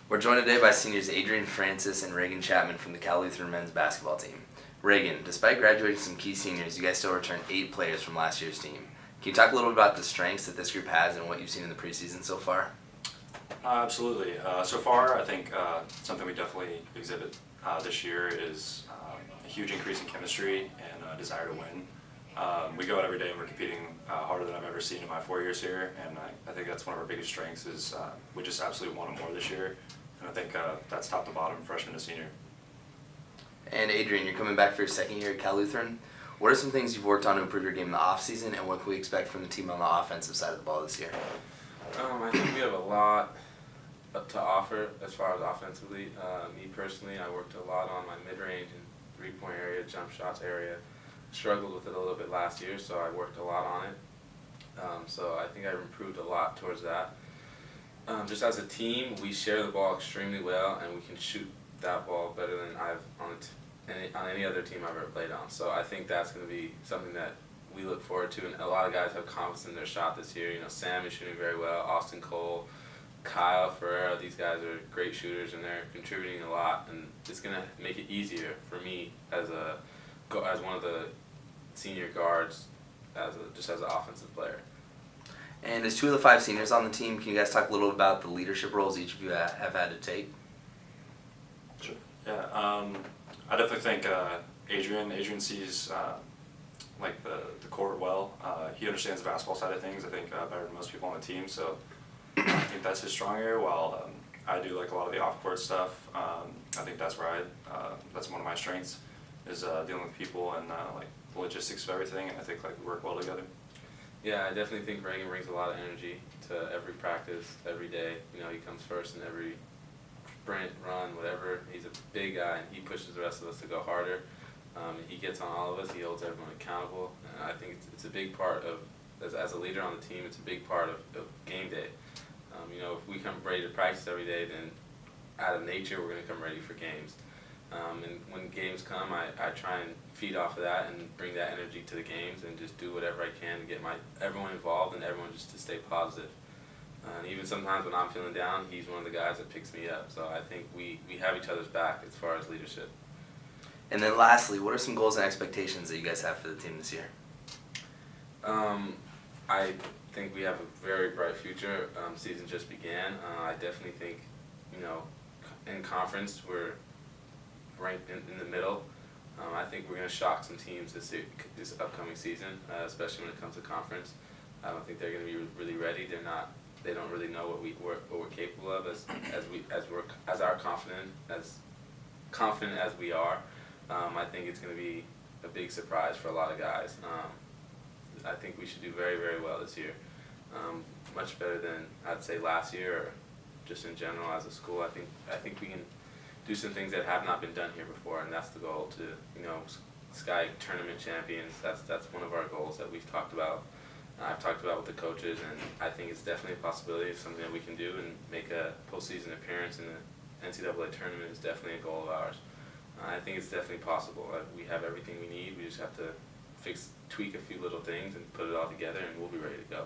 We're joined today by seniors Adrian Francis and Reagan Chapman from the Cal Lutheran men's basketball team. Reagan, despite graduating some key seniors, you guys still returned 8 players from last year's team. Can you talk a little bit about the strengths that this group has and what you've seen in the preseason so far? Absolutely. So far, I think something we definitely exhibit this year is a huge increase in chemistry and a desire to win. We go out every day and we're competing harder than I've ever seen in my 4 years here, and I think that's one of our biggest strengths is we just absolutely want it more this year, and I think that's top to bottom, freshman to senior. And Adrian, you're coming back for your second year at Cal Lutheran. What are some things you've worked on to improve your game in the offseason, and what can we expect from the team on the offensive side of the ball this year? I think we have a lot to offer as far as offensively. Me personally, I worked a lot on my mid-range and three-point area, jump shots area. Struggled with it a little bit last year, so I worked a lot on it. So I think I've improved a lot towards that. Just as a team, we share the ball extremely well, and we can shoot that ball better than I've on any other team I've ever played on. So I think that's going to be something that we look forward to, and a lot of guys have confidence in their shot this year. You know, Sam is shooting very well, Austin Cole, Kyle Ferreira, these guys are great shooters, and they're contributing a lot, and it's going to make it easier for me as one of the senior guards, just as an offensive player. And as 2 of the 5 seniors on the team, can you guys talk a little about the leadership roles each of you have had to take? Sure. Yeah, I definitely think Adrian sees like the court well. He understands the basketball side of things, I think, better than most people on the team, so I think that's his strong area, while I do like a lot of the off-court stuff. I think that's where that's one of my strengths, is dealing with people and like the logistics of everything, and I think like we work well together. Yeah, I definitely think Reagan brings a lot of energy to every practice, every day. You know, he comes first in every sprint, run, whatever. He's a big guy, and he pushes the rest of us to go harder. He gets on all of us. He holds everyone accountable, and I think it's a big part of, as a leader on the team, it's a big part of game day. You know, if we come ready to practice every day, then out of nature we're going to come ready for games. And when games come, I try and feed off of that and bring that energy to the games and just do whatever I can to get everyone involved and everyone just to stay positive. And even sometimes when I'm feeling down, he's one of the guys that picks me up. So I think we have each other's back as far as leadership. And then lastly, what are some goals and expectations that you guys have for the team this year? I think we have a very bright future. Season just began. I definitely think, you know, in conference we're ranked in the middle. I think we're going to shock some teams this upcoming season, especially when it comes to conference. I don't think they're going to be really ready. They don't really know what we're capable of as confident as we are. I think it's going to be a big surprise for a lot of guys. I think we should do very, very well this year. Much better than I'd say last year, or just in general as a school. I think we can do some things that have not been done here before, and that's the goal, to, you know, sky tournament champions. That's one of our goals that we've talked about. I've talked about with the coaches, and I think it's definitely a possibility. It's something that we can do, and make a postseason appearance in the NCAA tournament is definitely a goal of ours. I think it's definitely possible. We have everything we need. We just have to tweak a few little things and put it all together, and we'll be ready to go.